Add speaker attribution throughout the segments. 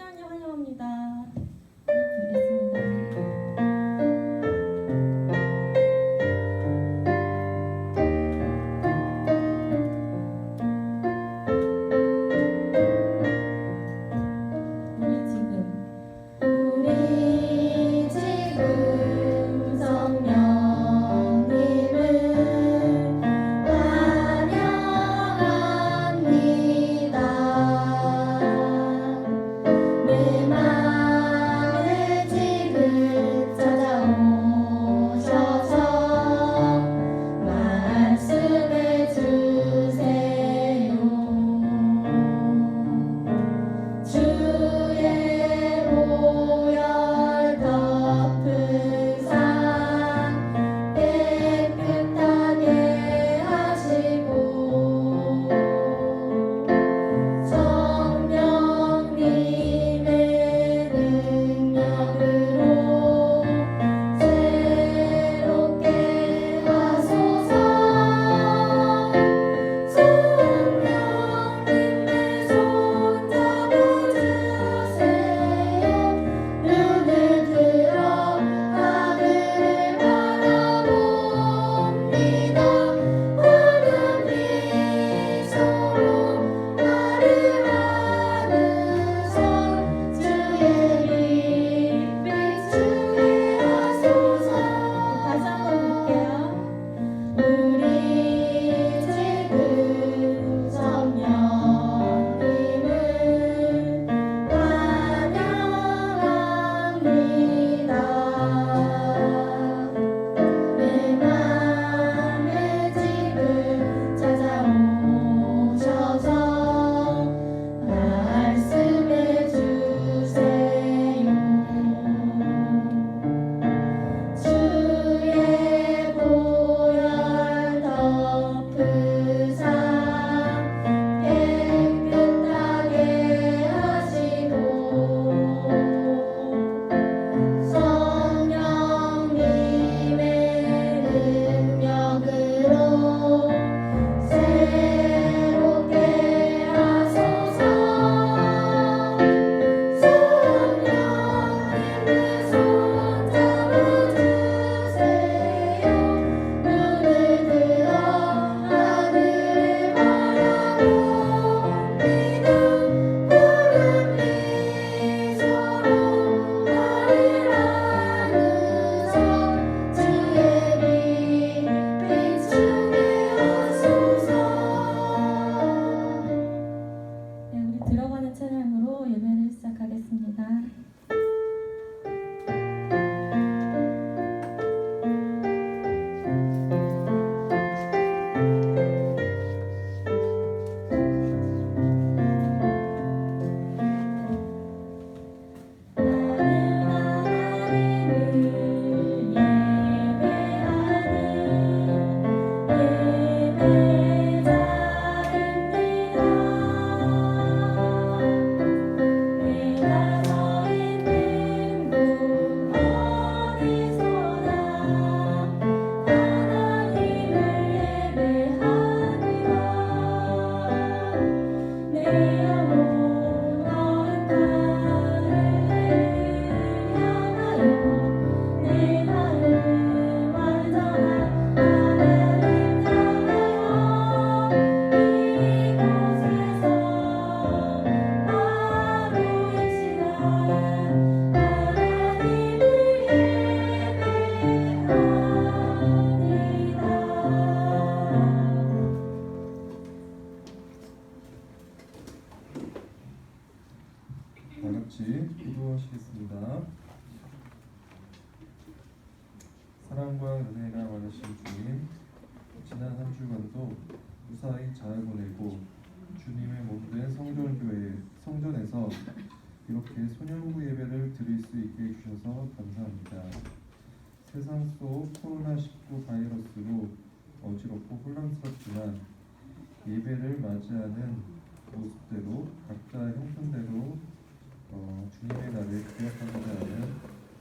Speaker 1: 찬양을 환영합니다. 드리겠습니다. 들어가는 찬양으로 예배를 시작하겠습니다.
Speaker 2: 다 같이 기도하시겠습니다. 사랑과 은혜가 많으신 주님, 지난 한 주간도 무사히 잘 보내고 주님의 몸된 성전에서 이렇게 소년부 예배를 드릴 수 있게 해주셔서 감사합니다. 세상 속 코로나19 바이러스로 어지럽고 혼란스럽지만 예배를 맞이하는 모습대로 각자 형편대로 주님의 날을 기억하고자 하는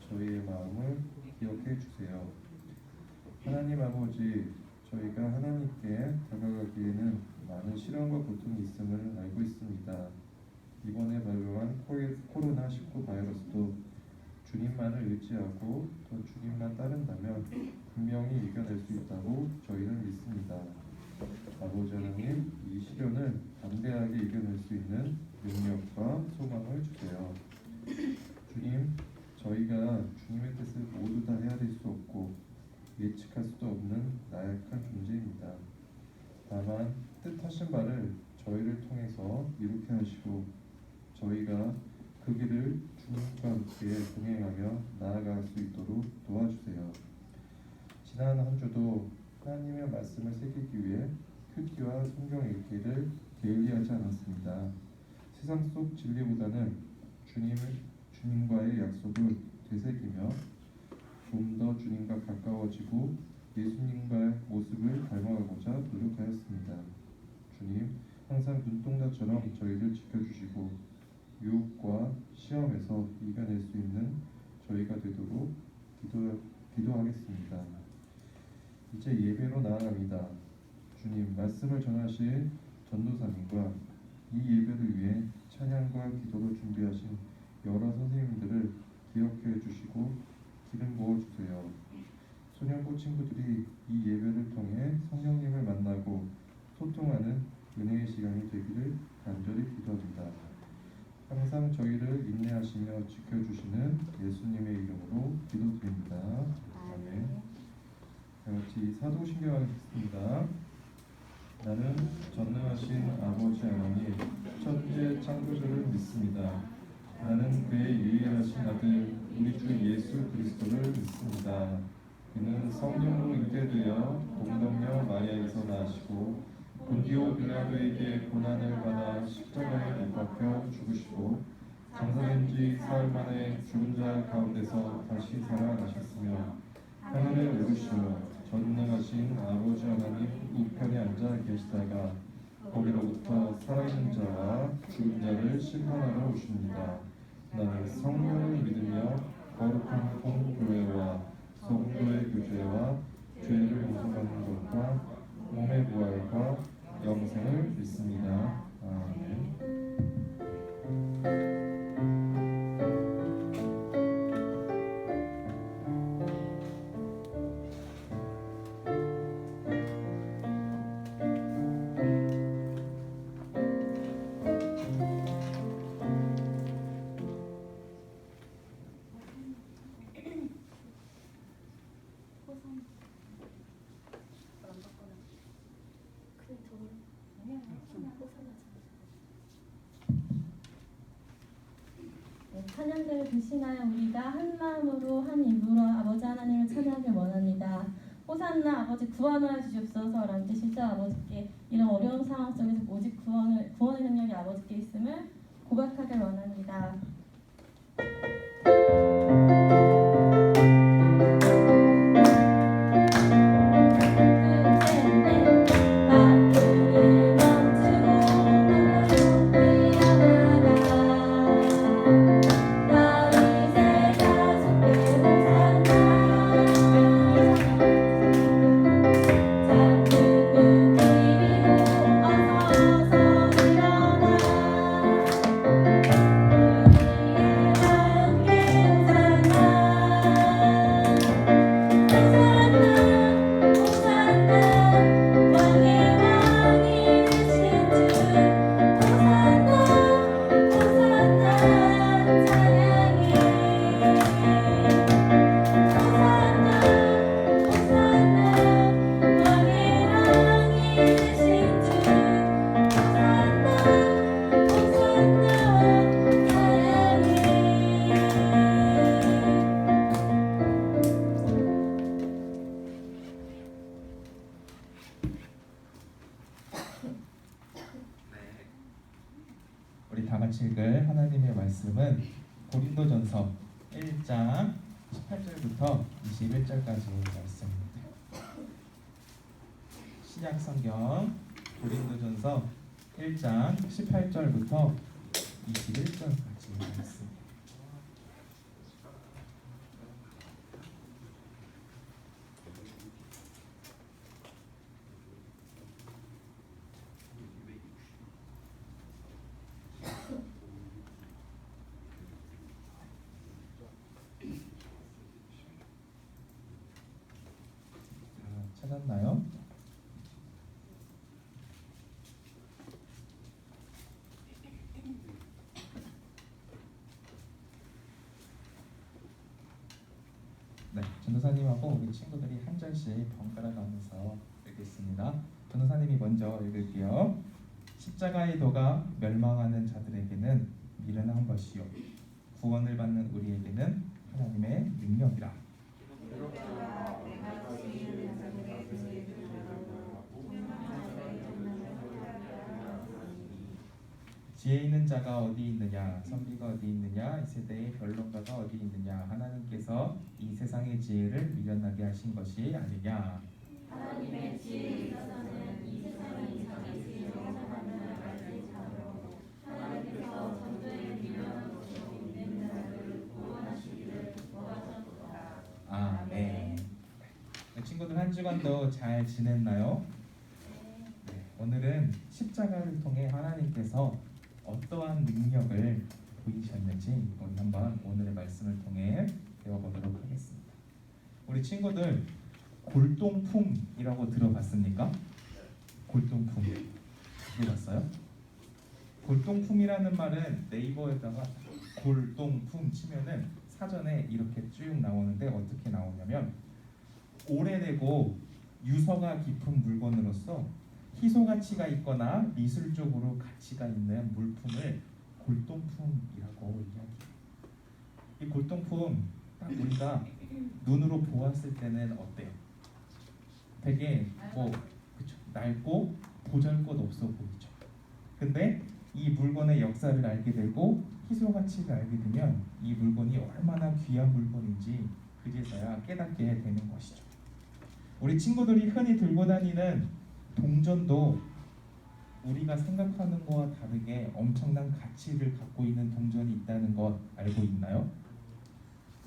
Speaker 2: 저희의 마음을 기억해 주세요. 하나님 아버지, 저희가 하나님께 다가가기에는 많은 시련과 고통이 있음을 알고 있습니다. 이번에 발병한 코로나19 바이러스도 주님만을 의지하고 또 주님만 따른다면 분명히 이겨낼 수 있다고 저희는 믿습니다. 아버지 하나님, 이 시련을 담대하게 이겨낼 수 있는 능력과 소망을 주세요. 주님, 저희가 주님의 뜻을 모두 다 헤아릴 수 없고 예측할 수도 없는 나약한 존재입니다. 다만 뜻하신 바를 저희를 통해서 이루게 하시고 저희가 그 길을 주님과 함께 동행하며 나아갈 수 있도록 도와주세요. 지난 한 주도 하나님의 말씀을 새기기 위해 큐티와 성경 읽기를 게을리하지 않았습니다. 세상 속 진리보다는 주님과의 약속을 되새기며 좀 더 주님과 가까워지고 예수님과의 모습을 닮아가고자 노력하였습니다. 주님, 항상 눈동자처럼 저희를 지켜주시고 유혹과 시험에서 이겨낼 수 있는 저희가 되도록 기도하겠습니다. 이제 예배로 나아갑니다. 주님, 말씀을 전하실 전도사님과 이 예배를 위해 찬양과 기도로 준비하신 여러 선생님들을 기억해 주시고 기름 부어주세요. 소년부 친구들이 이 예배를 통해 성령님을 만나고 소통하는 은혜의 시간이 되기를 간절히 기도합니다. 항상 저희를 인내하시며 지켜주시는 예수님의 이름으로 기도드립니다. 아멘. 다같이 사도신경 하겠습니다. 나는 전능하신 아버지 하나님 천재 창조주를 믿습니다. 나는 그의 유일하신 아들 우리 주 예수 그리스도를 믿습니다. 그는 성령으로 잉태되어 동정녀 마리아에서 나시고 본디오 빌라도에게 고난을 받아 십자가에 못 박혀 죽으시고 장사된 지 사흘 만에 죽은 자 가운데서 다시 살아나셨으며 하늘에 오르시어 전능하신 아버지 하나님 우편에 앉아 계시다가 거기로부터 살아있는 자와 죽은 자를 심판하러 오십니다. 나는 성령을 믿으며 거룩한 공교회와 성도의 교제와 죄를 용서받는 것과 몸의 부활과 영생을 믿습니다. 아멘.
Speaker 1: 찬양대를 대신하여 우리가 한 마음으로 한 입으로 아버지 하나님을 찬양하길 원합니다. 호산나 아버지 구원하여 주시옵소서라는 뜻이죠. 아버지께 이런 어려운 상황 속에서 오직 구원의 능력이 아버지께 있음을 고백하길 원합니다.
Speaker 3: 우리 다 같이 읽을 하나님의 말씀은 고린도전서 1장 18절부터 21절까지의 말씀입니다. 신약성경 고린도전서 1장 18절부터 21절까지의 말씀. 찾았나요? 네, 전도사님하고 우리 친구들이 한 절씩 번갈아 가면서 읽겠습니다. 전도사님이 먼저 읽을게요. 십자가의 도가 멸망하는 자들에게는 미련한 것이요 구원을 받는 우리에게는 하나님의 능력이라. 지혜 있는 자가 어디 있느냐, 선비가 어디 있느냐, 이 세대의 변론가가 어디 있느냐. 하나님께서 이 세상의 지혜를 미련하게 하신 것이 아니냐.
Speaker 1: 하나님의 지혜에 있어서는 이 세상이 자기 지혜로 살아가는 말을 자로 하나님께서 전도에 미련한 것으로 있는 자를 구원하시기를 원하셨도다.
Speaker 3: 아멘. 네, 친구들 한 주간도 잘 지냈나요? 네, 오늘은 십자가를 통해 하나님께서 어떠한 능력을 보이셨는지 우리 한번 오늘의 말씀을 통해 배워보도록 하겠습니다. 우리 친구들 골동품이라고 들어봤습니까? 골동품 들어봤어요? 골동품이라는 말은 네이버에다가 골동품 치면은 사전에 이렇게 쭉 나오는데 어떻게 나오냐면 오래되고 유서가 깊은 물건으로서 희소 가치가 있거나 미술적으로 가치가 있는 물품을 골동품이라고 이야기해요. 이 골동품 딱 우리가 눈으로 보았을 때는 어때요? 되게 그쵸, 낡고 보잘것없어 보이죠. 근데 이 물건의 역사를 알게 되고 희소 가치를 알게 되면 이 물건이 얼마나 귀한 물건인지 그제서야 깨닫게 되는 것이죠. 우리 친구들이 흔히 들고 다니는 동전도 우리가 생각하는 것과 다르게 엄청난 가치를 갖고 있는 동전이 있다는 것 알고 있나요?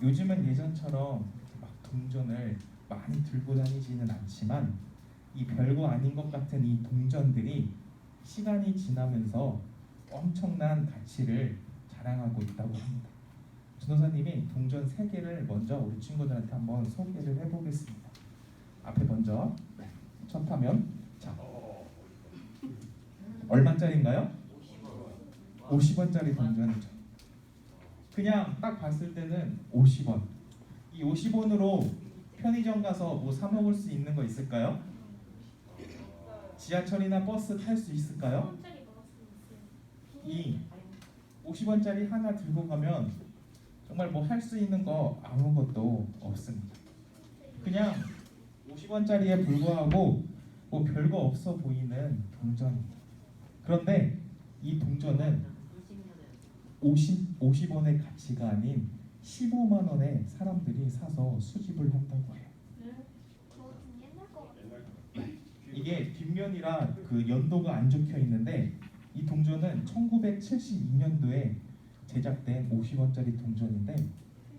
Speaker 3: 요즘은 예전처럼 막 동전을 많이 들고 다니지는 않지만 이 별거 아닌 것 같은 이 동전들이 시간이 지나면서 엄청난 가치를 자랑하고 있다고 합니다. 전도사님이 동전 3개를 먼저 우리 친구들한테 한번 소개를 해보겠습니다. 앞에 먼저 첫 화면. 자, 얼마짜리인가요? 50원짜리 동전이죠. 그냥 딱 봤을 때는 50원. 이 50원으로 편의점 가서 뭐 사 먹을 수 있는 거 있을까요? 지하철이나 버스 탈 수 있을까요? 이 50원짜리 하나 들고 가면 정말 뭐 할 수 있는 거 아무것도 없습니다. 그냥 50원짜리에 불과하고 뭐 별거 없어 보이는 동전입니다. 그런데 이 동전은 50원의 가치가 아닌 15만 원에 사람들이 사서 수집을 한다고 해요. 이게 뒷면이라 그 연도가 안 적혀 있는데 이 동전은 1972년도에 제작된 50원짜리 동전인데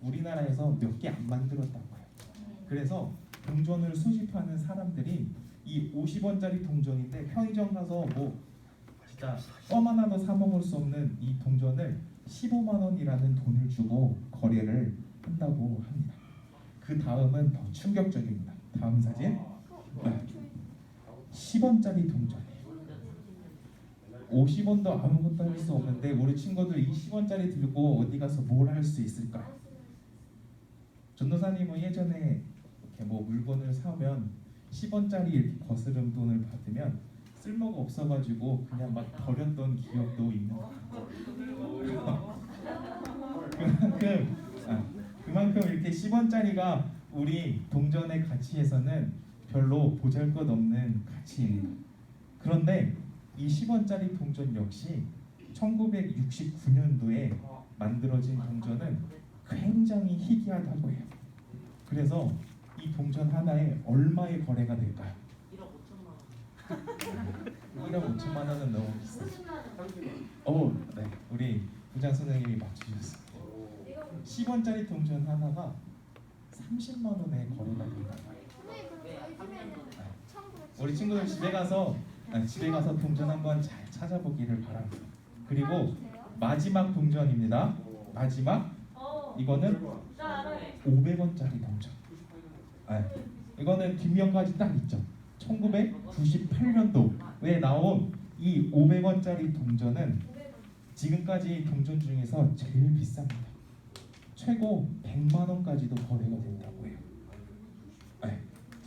Speaker 3: 우리나라에서 몇 개 안 만들었다고 해요. 그래서 동전을 수집하는 사람들이 이 50원짜리 동전인데 편의점 가서 뭐 진짜 껌 하나도 사 먹을 수 없는 이 동전을 15만 원이라는 돈을 주고 거래를 한다고 합니다. 그 다음은 더 충격적입니다. 다음 사진. 네. 10원짜리 동전이에요. 50원도 아무것도 할 수 없는데 우리 친구들 이 10원짜리 들고 어디 가서 뭘 할 수 있을까요? 전도사님은 예전에 이렇게 뭐 물건을 사면 10원짜리 이렇게 거스름 돈을 받으면 쓸모가 없어가지고 그냥 막 버렸던 기억도 있는 것 같아요. 그만큼 이렇게 10원짜리가 우리 동전의 가치에서는 별로 보잘것없는 가치입니다. 그런데 이 10원짜리 동전 역시 1969년도에 만들어진 동전은 굉장히 희귀하다고 해요. 그래서 이 동전 하나에 얼마의 거래가 될까요? 1억 5천만 원은 너무 비싸죠. 네, 우리 부장 선생님이 맞추셨어요. 10원짜리 동전 하나가 30만 원에 거래가 된다고 해요. 우리 친구들 집에 가서 동전 한번 잘 찾아보기를 바랍니다. 그리고 마지막 동전입니다. 마지막 이거는 500원짜리 동전. 이거는 뒷면까지 딱 있죠. 1998년도에 나온 이 500원짜리 동전은 지금까지 동전 중에서 제일 비쌉니다. 최고 100만 원까지도 거래가 된다고 해요.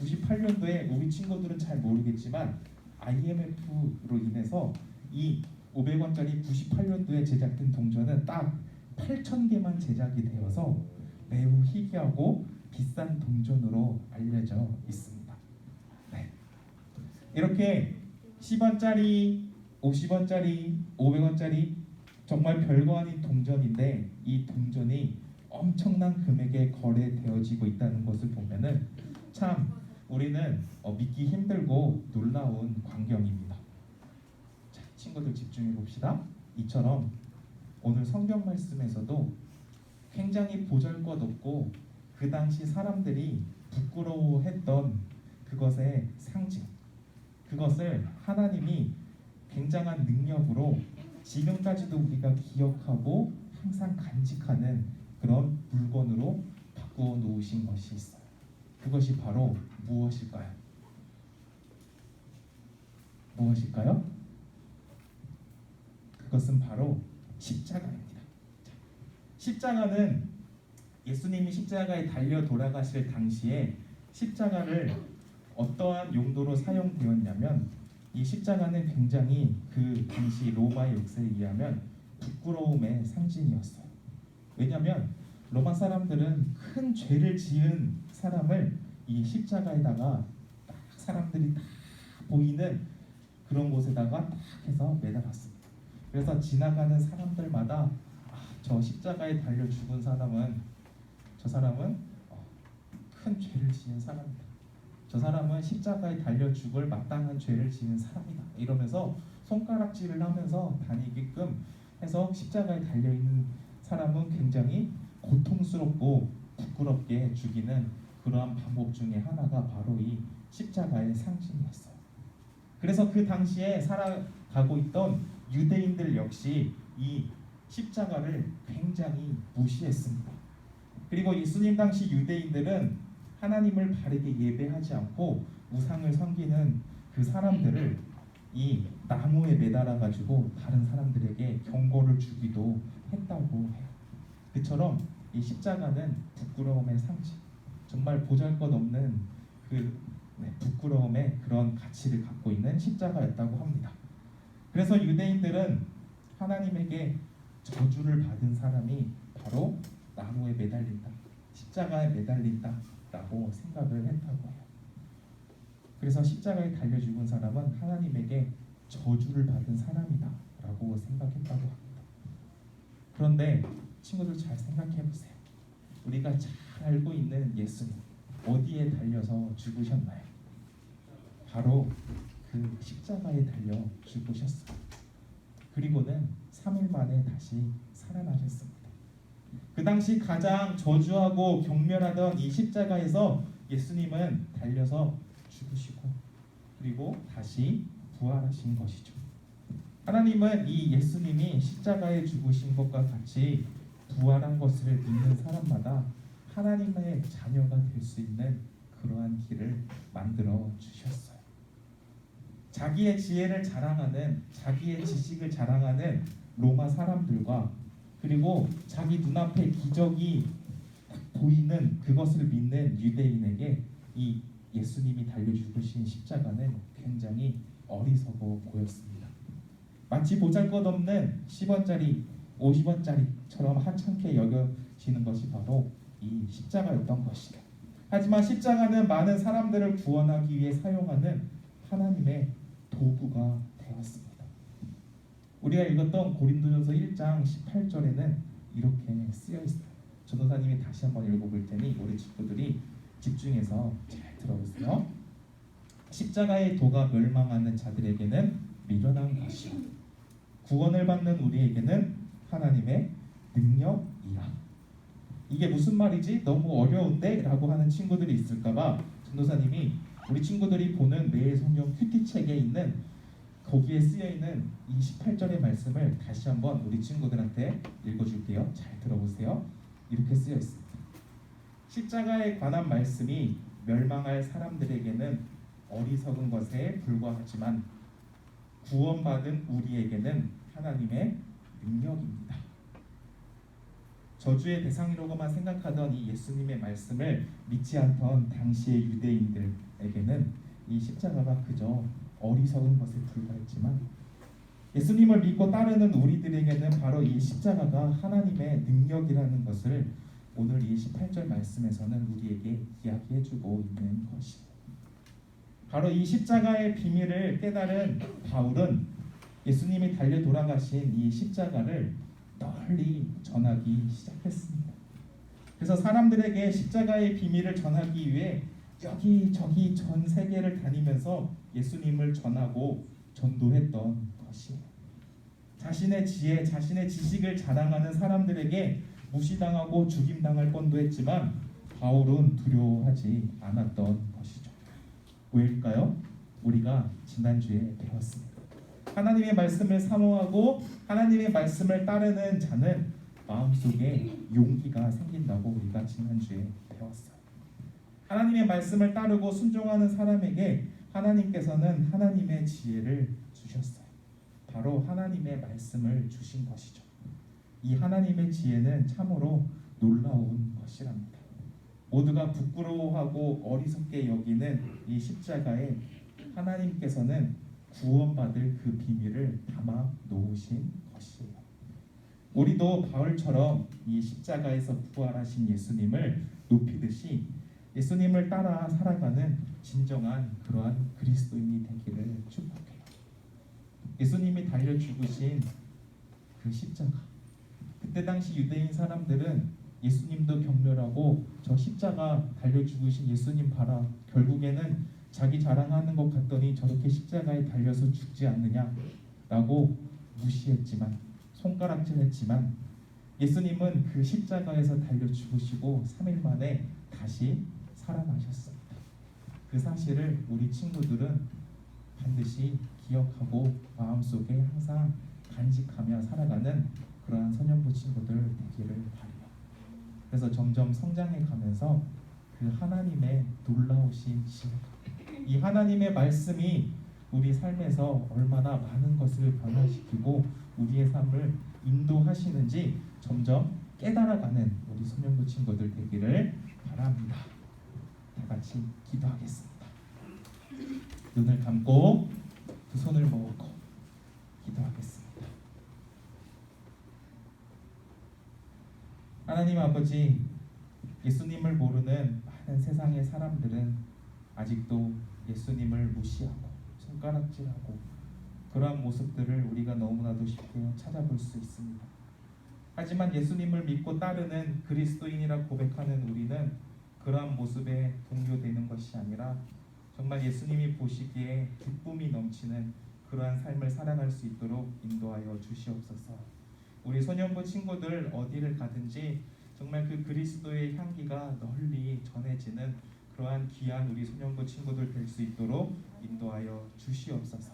Speaker 3: 98년도에 우리 친구들은 잘 모르겠지만 IMF로 인해서 이 500원짜리 98년도에 제작된 동전은 딱 8,000개만 제작이 되어서 매우 희귀하고 비싼 동전으로 알려져 있습니다. 네. 이렇게 10원짜리, 50원짜리, 500원짜리 정말 별거 아닌 동전인데 이 동전이 엄청난 금액에 거래되어지고 있다는 것을 보면은 참 우리는 믿기 힘들고 놀라운 광경입니다. 자, 친구들 집중해 봅시다. 이처럼 오늘 성경 말씀에서도 굉장히 보잘것없고 그 당시 사람들이 부끄러워했던 그것의 상징, 그것을 하나님이 굉장한 능력으로 지금까지도 우리가 기억하고 항상 간직하는 그런 물건으로 바꾸어 놓으신 것이 있어요. 그것이 바로 무엇일까요? 무엇일까요? 그것은 바로 십자가입니다. 십자가는 예수님이 십자가에 달려 돌아가실 당시에 십자가를 어떠한 용도로 사용되었냐면 이 십자가는 굉장히 그 당시 로마의 역사에 의하면 부끄러움의 상징이었어요. 왜냐하면 로마 사람들은 큰 죄를 지은 사람을 이 십자가에다가 딱 사람들이 다 보이는 그런 곳에다가 딱 해서 매달았습니다. 그래서 지나가는 사람들마다 저 십자가에 달려 죽은 사람은 저 사람은 큰 죄를 지은 사람이다. 저 사람은 십자가에 달려 죽을 마땅한 죄를 지은 사람이다. 이러면서 손가락질을 하면서 다니게끔 해서 십자가에 달려있는 사람은 굉장히 고통스럽고 부끄럽게 죽이는 그러한 방법 중에 하나가 바로 이 십자가의 상징이었어요. 그래서 그 당시에 살아가고 있던 유대인들 역시 이 십자가를 굉장히 무시했습니다. 그리고 예수님 당시 유대인들은 하나님을 바르게 예배하지 않고 우상을 섬기는 그 사람들을 이 나무에 매달아 가지고 다른 사람들에게 경고를 주기도 했다고 해요. 그처럼 이 십자가는 부끄러움의 상징, 정말 보잘것없는 그 부끄러움의 그런 가치를 갖고 있는 십자가였다고 합니다. 그래서 유대인들은 하나님에게 저주를 받은 사람이 바로 나무에 매달린다, 십자가에 매달린다 라고 생각을 했다고 해요. 그래서 십자가에 달려 죽은 사람은 하나님에게 저주를 받은 사람이다 라고 생각했다고 합니다. 그런데 친구들 잘 생각해 보세요. 우리가 잘 알고 있는 예수님 어디에 달려서 죽으셨나요? 바로 그 십자가에 달려 죽으셨어요. 그리고는 3일 만에 다시 살아나셨습니다. 그 당시 가장 저주하고 경멸하던 이 십자가에서 예수님은 달려서 죽으시고 그리고 다시 부활하신 것이죠. 하나님은 이 예수님이 십자가에 죽으신 것과 같이 부활한 것을 믿는 사람마다 하나님의 자녀가 될 수 있는 그러한 길을 만들어 주셨어요. 자기의 지혜를 자랑하는, 자기의 지식을 자랑하는 로마 사람들과 그리고 자기 눈앞에 기적이 보이는 그것을 믿는 유대인에게 이 예수님이 달려 죽으신 십자가는 굉장히 어리석어 보였습니다. 마치 보잘것없는 10원짜리, 50원짜리처럼 하찮게 여겨지는 것이 바로 이 십자가였던 것이다. 하지만 십자가는 많은 사람들을 구원하기 위해 사용하는 하나님의 도구가 되었습니다. 우리가 읽었던 고린도전서 1장 18절에는 이렇게 쓰여 있어요. 전도사님이 다시 한번 읽어볼 테니 우리 친구들이 집중해서 잘 들어보세요. 십자가의 도가 멸망하는 자들에게는 미련한 것이요 구원을 받는 우리에게는 하나님의 능력이라. 이게 무슨 말이지? 너무 어려운데? 라고 하는 친구들이 있을까봐 전도사님이 우리 친구들이 보는 매일 성경 큐티책에 있는 거기에 쓰여있는 이 18절의 말씀을 다시 한번 우리 친구들한테 읽어줄게요. 잘 들어보세요. 이렇게 쓰여 있습니다. 십자가에 관한 말씀이 멸망할 사람들에게는 어리석은 것에 불과하지만 구원받은 우리에게는 하나님의 능력입니다. 저주의 대상이라고만 생각하던 이 예수님의 말씀을 믿지 않던 당시의 유대인들에게는 이 십자가가 그저 어리석은 것에 불과했지만 예수님을 믿고 따르는 우리들에게는 바로 이 십자가가 하나님의 능력이라는 것을 오늘 이 18절 말씀에서는 우리에게 이야기해주고 있는 것입니다. 바로 이 십자가의 비밀을 깨달은 바울은 예수님이 달려 돌아가신 이 십자가를 널리 전하기 시작했습니다. 그래서 사람들에게 십자가의 비밀을 전하기 위해 여기저기 전 세계를 다니면서 예수님을 전하고 전도했던 것이에요. 자신의 지혜, 자신의 지식을 자랑하는 사람들에게 무시당하고 죽임당할 뻔도 했지만 바울은 두려워하지 않았던 것이죠. 왜일까요? 우리가 지난주에 배웠습니다. 하나님의 말씀을 사모하고 하나님의 말씀을 따르는 자는 마음속에 용기가 생긴다고 우리가 지난주에 배웠어요. 하나님의 말씀을 따르고 순종하는 사람에게 하나님께서는 하나님의 지혜를 주셨어요. 바로 하나님의 말씀을 주신 것이죠. 이 하나님의 지혜는 참으로 놀라운 것이랍니다. 모두가 부끄러워하고 어리석게 여기는 이 십자가에 하나님께서는 구원받을 그 비밀을 담아 놓으신 것이에요. 우리도 바울처럼 이 십자가에서 부활하신 예수님을 높이듯이 예수님을 따라 살아가는 진정한 그러한 그리스도인이 되기를 축복해요. 예수님이 달려 죽으신 그 십자가, 그때 당시 유대인 사람들은 예수님도 격렬하고 저 십자가 달려 죽으신 예수님 봐라, 결국에는 자기 자랑하는 것 같더니 저렇게 십자가에 달려서 죽지 않느냐라고 무시했지만, 손가락질했지만 예수님은 그 십자가에서 달려 죽으시고 3일 만에 다시 살아나셨습니다. 그 사실을 우리 친구들은 반드시 기억하고 마음속에 항상 간직하며 살아가는 그러한 선연부 친구들 되기를 바라요. 그래서 점점 성장해 가면서 그 하나님의 놀라우신 지혜, 이 하나님의 말씀이 우리 삶에서 얼마나 많은 것을 변화시키고 우리의 삶을 인도하시는지 점점 깨달아가는 우리 소년부 친구들 되기를 바랍니다. 다 같이 기도하겠습니다. 눈을 감고 두 손을 모으고 기도하겠습니다. 하나님 아버지, 예수님을 모르는 많은 세상의 사람들은 아직도 예수님을 무시하고 손가락질하고 그러한 모습들을 우리가 너무나도 쉽게 찾아볼 수 있습니다. 하지만 예수님을 믿고 따르는 그리스도인이라 고백하는 우리는 그러한 모습에 동요되는 것이 아니라 정말 예수님이 보시기에 기쁨이 넘치는 그러한 삶을 살아갈 수 있도록 인도하여 주시옵소서. 우리 소년부 친구들 어디를 가든지 정말 그 그리스도의 향기가 널리 전해지는 그러한 귀한 우리 소년부 친구들 될 수 있도록 인도하여 주시옵소서.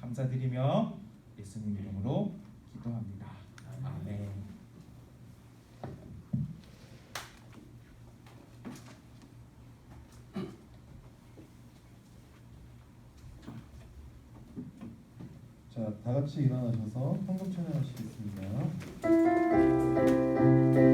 Speaker 3: 감사드리며 예수님 이름으로 기도합니다. 아멘.
Speaker 2: 자, 다 같이 일어나셔서 헌금 찬양하시겠습니다.
Speaker 1: 주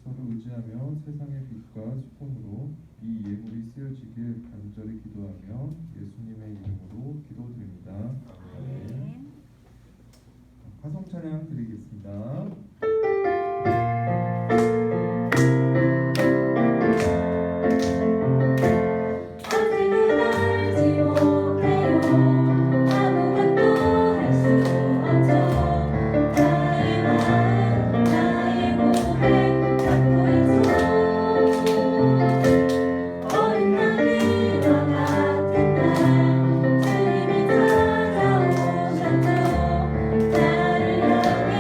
Speaker 2: 서로 의지하며 세상의 빛과 소금으로 이 예물이 쓰여지길 간절히 기도하며 예수님의 이름으로 기도드립니다. 아멘. 화성 찬양 드리겠습니다.
Speaker 1: 아직은 알지 못해요. 아무것도 할 수 없죠. 나의 마음, 나의 고백 갖고 있어. 어린 나귀와 같은 날 주님이 찾아오셨죠. 나를 향해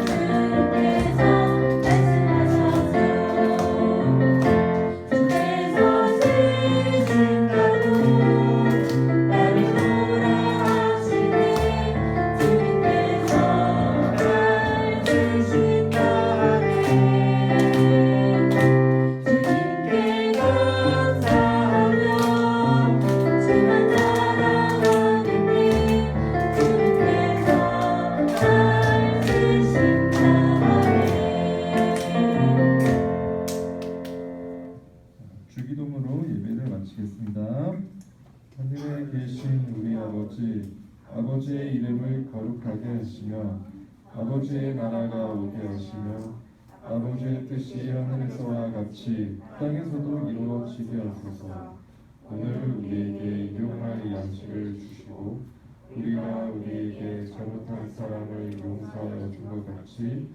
Speaker 1: 주님께서 말씀하셨어요. 주께서 쓰신다고 나를 보라 하시니 주님께서 날 쓰신다네. 주님께 감사하며 주만 따라가는데 주님께서 날 쓰신다네.
Speaker 2: 주기도문으로 예배를 마치겠습니다. 하늘에 계신 우리 아버지, 아버지의 이름을 거룩하게 하시며 아버지의 나라가 오게 하시며 아버지의 뜻이 하늘에서와 같이 땅에서도 이루어지게 하소서. 오늘 우리에게 일용할 양식을 주시고 우리가 우리에게 잘못한 사람을 용서하여 준 것 같이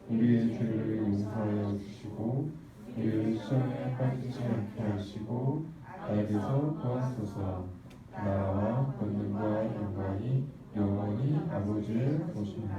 Speaker 2: 우리의 죄를 용서하여 주시고 우리를 시험에 빠지지 않게 하시고 악에서 구하소서. 나라와 권능과 영광이 영원히 아버지의 것입니다.